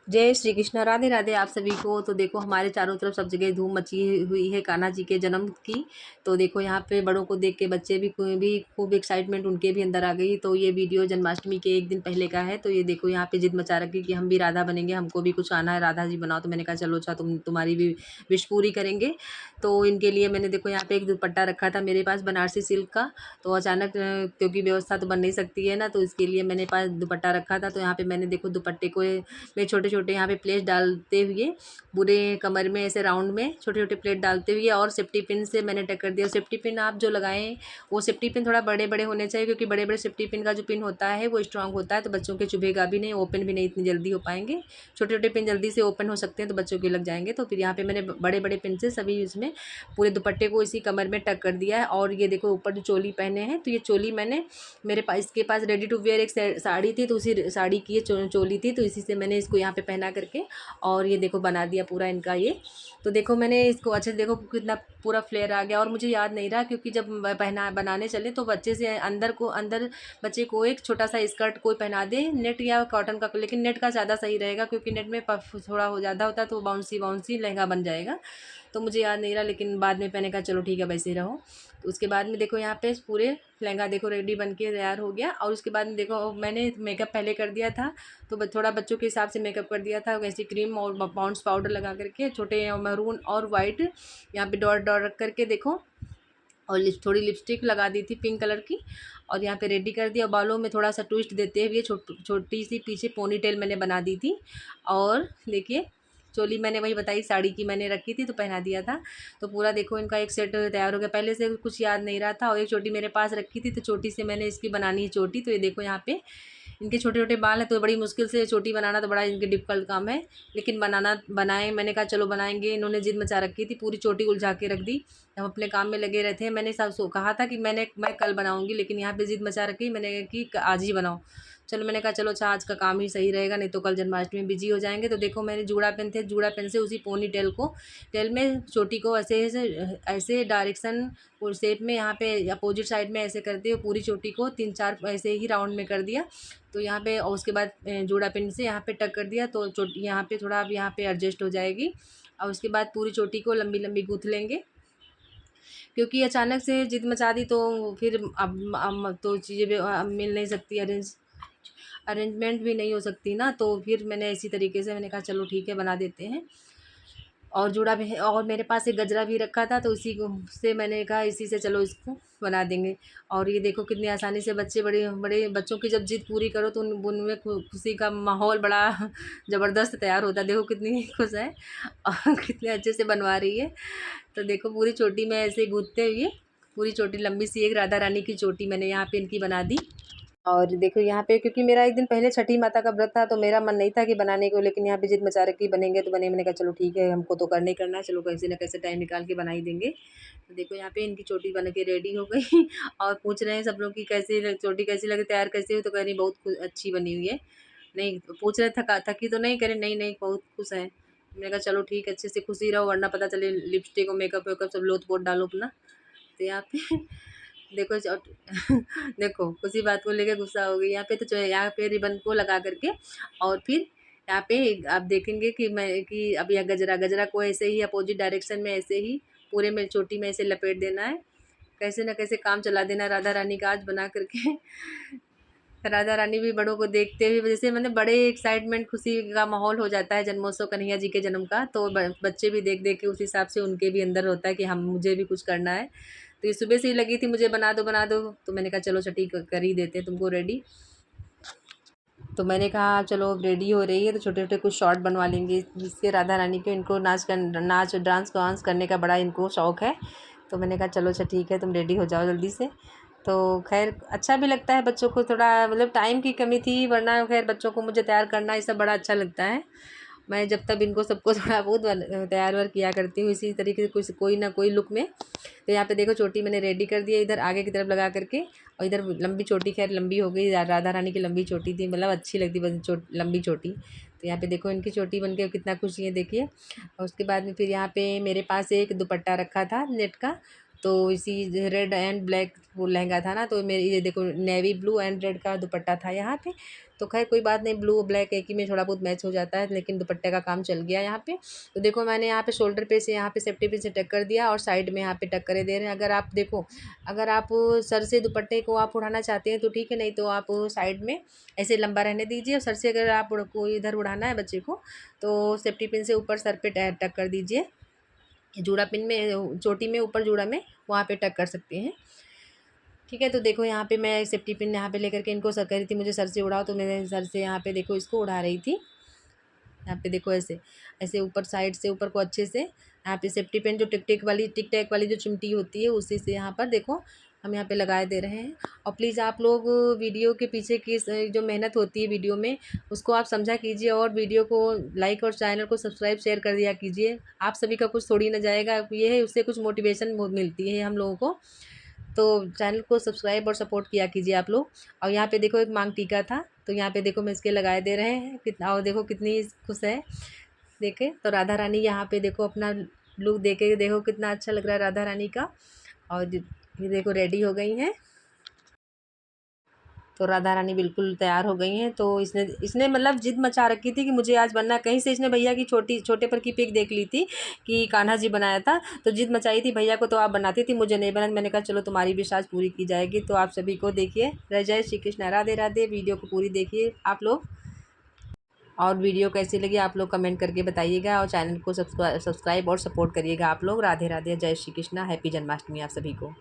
जय श्री कृष्ण, राधे राधे आप सभी को। तो देखो हमारे चारों तरफ सब जगह धूम मची हुई है कान्हा जी के जन्म की। तो देखो यहाँ पे बड़ों को देख के बच्चे भी खूब एक्साइटमेंट उनके भी अंदर आ गई। तो ये वीडियो जन्माष्टमी के एक दिन पहले का है। तो ये देखो यहाँ पे जिद मचा रखी कि हम भी राधा बनेंगे, हमको भी कुछ आना है, राधा जी बनाओ। तो मैंने कहा चलो अच्छा तुम्हारी भी विश पूरी करेंगे। तो इनके लिए मैंने देखो यहाँ पे एक दुपट्टा रखा था मेरे पास बनारसी सिल्क का। तो अचानक क्योंकि व्यवस्था तो बन नहीं सकती है ना, तो इसके लिए मैंने पास दुपट्टा रखा था। तो यहाँ पे मैंने देखो दुपट्टे को में छोटे-छोटे यहाँ पे प्लेट्स डालते हुए पूरे कमर में ऐसे राउंड में छोटे-छोटे प्लेट डालते हुए और सेफ्टी पिन से मैंने टक कर दिया। सेफ्टी पिन आप जो लगाएँ वो सेफ्टी पिन थोड़ा बड़े-बड़े होने चाहिए, क्योंकि बड़े-बड़े सेफ्टी पिन का जो पिन होता है वो स्ट्रॉन्ग होता है, तो बच्चों के चुभेगा भी नहीं, ओपन भी नहीं इतनी जल्दी हो पाएँगे। छोटे-छोटे पिन जल्दी से ओपन हो सकते हैं तो बच्चों के लग जाएँगे। तो फिर यहाँ पे मैंने बड़े-बड़े पिन से सभी इसमें पूरे दुपट्टे को इसी कमर में टक कर दिया है। और ये देखो ऊपर जो चोली पहने हैं, तो ये चोली मैंने मेरे पास इसके पास रेडी टू वेयर एक साड़ी थी, तो उसी साड़ी की ये चोली थी, तो इसी से मैंने इसको यहाँ पे पहना करके और ये देखो बना दिया पूरा इनका ये। तो देखो मैंने इसको अच्छे से देखो कितना पूरा फ्लेयर आ गया। और मुझे याद नहीं रहा, क्योंकि जब पहना बनाने चले तो बच्चे से अंदर बच्चे को एक छोटा सा स्कर्ट कोई पहना दे नेट या कॉटन का, लेकिन नेट का ज़्यादा सही रहेगा, क्योंकि नेट में पफ थोड़ा हो ज़्यादा होता है तो बाउंसी बाउंसी लहंगा बन जाएगा। तो मुझे याद नहीं रहा, लेकिन बाद में मैंने कहा चलो ठीक है वैसे ही रहो। तो उसके बाद में देखो यहाँ पे पूरे लहंगा देखो रेडी बन के तैयार हो गया। और उसके बाद में देखो मैंने मेकअप पहले कर दिया था, तो थोड़ा बच्चों के हिसाब से मेकअप कर दिया था, वैसे क्रीम और पॉन्ड्स पाउडर लगा करके छोटे मैरून और वाइट यहाँ पे डॉट डॉट रख करके देखो। और थोड़ी लिपस्टिक लगा दी थी पिंक कलर की, और यहाँ पे रेडी कर दिया। बालों में थोड़ा सा ट्विस्ट देते हुए छोटी सी पीछे पोनी टेल मैंने बना दी थी। और देखिए चोली मैंने वही बताई साड़ी की मैंने रखी थी तो पहना दिया था। तो पूरा देखो इनका एक सेट तैयार हो गया। पहले से कुछ याद नहीं रहा था, और एक चोटी मेरे पास रखी थी तो चोटी से मैंने इसकी बनानी है चोटी। तो ये देखो यहाँ पे इनके छोटे छोटे बाल हैं, तो बड़ी मुश्किल से चोटी बनाना तो बड़ा इनके डिफ़िकल्ट काम है, लेकिन बनाए मैंने कहा चलो बनाएंगे। इन्होंने जिद मचा रखी थी, पूरी चोटी उलझा के रख दी। हम अपने काम में लगे रहते हैं। मैंने सब सो कहा था कि मैं कल बनाऊंगी, लेकिन यहाँ पे जिद मचा रखी, मैंने कि आज ही बनाओ। चलो मैंने कहा चलो अच्छा आज का काम ही सही रहेगा, नहीं तो कल जन्माष्टमी में बिजी हो जाएंगे। तो देखो मैंने जूड़ा पेन थे, जूड़ा पेन से उसी पोनी टेल में चोटी को ऐसे ऐसे ऐसे डायरेक्शन और शेप में यहाँ पे अपोजिट साइड में ऐसे करते हुए पूरी चोटी को 3-4 ऐसे ही राउंड में कर दिया। तो यहाँ पे और उसके बाद जूड़ा पिन से यहाँ पे टक कर दिया, तो चोटी यहाँ पे थोड़ा अब यहाँ पे एडजस्ट हो जाएगी। और उसके बाद पूरी चोटी को लंबी लंबी गूँथ लेंगे, क्योंकि अचानक से जिद मचा दी तो फिर अब तो चीज़ें भी अब मिल नहीं सकती, अरेंजमेंट भी नहीं हो सकती ना। तो फिर मैंने इसी तरीके से मैंने कहा चलो ठीक है बना देते हैं। और जूड़ा भी है और मेरे पास एक गजरा भी रखा था, तो उसी को से मैंने कहा इसी से चलो इसको बना देंगे। और ये देखो कितनी आसानी से बच्चे बड़े बड़े बच्चों की जब जिद पूरी करो तो उनमें खुशी का माहौल बड़ा ज़बरदस्त तैयार होता है। देखो कितनी खुश है और कितने अच्छे से बनवा रही है। तो देखो पूरी चोटी में ऐसे गूँथते हुए पूरी चोटी लंबी सी एक राधा रानी की चोटी मैंने यहाँ पे इनकी बना दी। और देखो यहाँ पे क्योंकि मेरा एक दिन पहले छठी माता का व्रत था, तो मेरा मन नहीं था कि बनाने को, लेकिन यहाँ पे जिद मचा रखी बनेंगे तो बने। मैंने कहा चलो ठीक है हमको तो करना ही करना है, चलो कैसे ना कैसे टाइम निकाल के बना ही देंगे। तो देखो यहाँ पे इनकी चोटी बन के रेडी हो गई और पूछ रहे हैं सब लोग कि चोटी कैसी लगी, तैयार कैसी हुई। तो कह रही बहुत अच्छी बनी हुई है। नहीं पूछ रहे थकी तो नहीं, कह रहे नहीं नहीं बहुत खुश है। मैंने कहा चलो ठीक है अच्छे से खुशी रहो, वरना पता चले लिपस्टिक और मेकअप वेकअप सब लोथ पोत डालो अपना। तो यहाँ पे देखो देखो उसी बात को लेके गुस्सा हो गई। यहाँ पे तो जो है यहाँ पे रिबन को लगा करके और फिर यहाँ पे आप देखेंगे कि अब यह गजरा को ऐसे ही अपोजिट डायरेक्शन में ऐसे ही पूरे में चोटी में ऐसे लपेट देना है। कैसे ना कैसे काम चला देना राधा रानी का आज बना करके। राधा रानी भी बड़ों को देखते हुए जैसे मैंने बड़े एक्साइटमेंट खुशी का माहौल हो जाता है जन्मोत्सव कन्हैया जी के जन्म का, तो बच्चे भी देख देख के उस हिसाब से उनके भी अंदर होता है कि हम मुझे भी कुछ करना है। तो ये सुबह से ही लगी थी मुझे बना दो, तो मैंने कहा चलो ठीक कर ही देते हैं तुमको रेडी। तो मैंने कहा चलो अब रेडी हो रही है तो छोटे छोटे कुछ शॉर्ट बनवा लेंगे, जिससे राधा रानी को इनको नाच डांस करने का बड़ा इनको शौक़ है। तो मैंने कहा चलो अच्छा ठीक है तुम रेडी हो जाओ जल्दी से। तो खैर अच्छा भी लगता है बच्चों को, थोड़ा मतलब टाइम की कमी थी, वरना खैर बच्चों को मुझे तैयार करना ये सब बड़ा अच्छा लगता है। मैं जब तक इनको सबको थोड़ा बहुत तैयार वार किया करती हूँ इसी तरीके से कुछ कोई ना कोई लुक में। तो यहाँ पे देखो चोटी मैंने रेडी कर दी है इधर आगे की तरफ लगा करके, और इधर लंबी चोटी खैर लंबी हो गई, राधा रानी की लंबी चोटी थी, मतलब अच्छी लगती बस लंबी चोटी। तो यहाँ पे देखो इनकी चोटी बन के कितना खुशी है देखिए। और उसके बाद में फिर यहाँ पे मेरे पास एक दुपट्टा रखा था नेट का, तो इसी रेड एंड ब्लैक वो लहंगा था ना, तो मेरे ये देखो नेवी ब्लू एंड रेड का दुपट्टा था यहाँ पे। तो खैर कोई बात नहीं, ब्लू ब्लैक एक ही में थोड़ा बहुत मैच हो जाता है, लेकिन दुपट्टे का काम चल गया यहाँ पे। तो देखो मैंने यहाँ पे शोल्डर पे से यहाँ पे सेफ्टी पिन से टक कर दिया और साइड में यहाँ पे टक करे दे रहे हैं। अगर आप देखो, अगर आप सर से दुपट्टे को आप उड़ाना चाहते हैं तो ठीक है, नहीं तो आप साइड में ऐसे लंबा रहने दीजिए। और सर से अगर आप को इधर उड़ाना है बच्चे को, तो सेफ्टी पिन से ऊपर सर पे टक कर दीजिए। जूड़ा पिन में, चोटी में, ऊपर जूड़ा में, वहाँ पे टक कर सकते हैं। ठीक है, तो देखो यहाँ पे मैं सेफ्टी पिन यहाँ पे लेकर के इनको सर कह रही थी मुझे सर से उड़ाओ, तो मैं सर से यहाँ पे देखो इसको उड़ा रही थी। यहाँ पे देखो ऐसे ऐसे ऊपर साइड से ऊपर को अच्छे से यहाँ पे सेफ्टी पिन जो टिक टैक वाली जो चिमटी होती है उसी से यहाँ पर देखो हम यहाँ पे लगाए दे रहे हैं। और प्लीज़ आप लोग वीडियो के पीछे की जो मेहनत होती है वीडियो में, उसको आप समझा कीजिए और वीडियो को लाइक और चैनल को सब्सक्राइब शेयर कर दिया कीजिए। आप सभी का कुछ थोड़ी ना जाएगा, ये है उससे कुछ मोटिवेशन मिलती है हम लोगों को। तो चैनल को सब्सक्राइब और सपोर्ट किया कीजिए आप लोग। और यहाँ पे देखो एक मांग टीका था, तो यहाँ पे देखो मैं इसके लगाए दे रहे हैं कितना, और देखो कितनी खुश है। देखे तो राधा रानी यहाँ पे देखो अपना लुक देके देखो कितना अच्छा लग रहा है राधा रानी का। और ये देखो रेडी हो गई हैं। तो राधा रानी बिल्कुल तैयार हो गई हैं। तो इसने इसने मतलब जिद मचा रखी थी कि मुझे आज बनना, कहीं से इसने भैया की छोटे पर की पिक देख ली थी कि कान्हा जी बनाया था, तो जिद मचाई थी भैया को तो आप बनाती थी, मुझे नहीं बना। मैंने कहा चलो तुम्हारी भी आज पूरी की जाएगी। तो आप सभी को देखिए, जय श्री कृष्ण, राधे राधे। वीडियो को पूरी देखिए आप लोग, और वीडियो कैसी लगी आप लोग कमेंट करके बताइएगा, और चैनल को सब्सक्राइब और सपोर्ट करिएगा आप लोग। राधे राधे, जय श्री कृष्णा, हैप्पी जन्माष्टमी आप सभी को।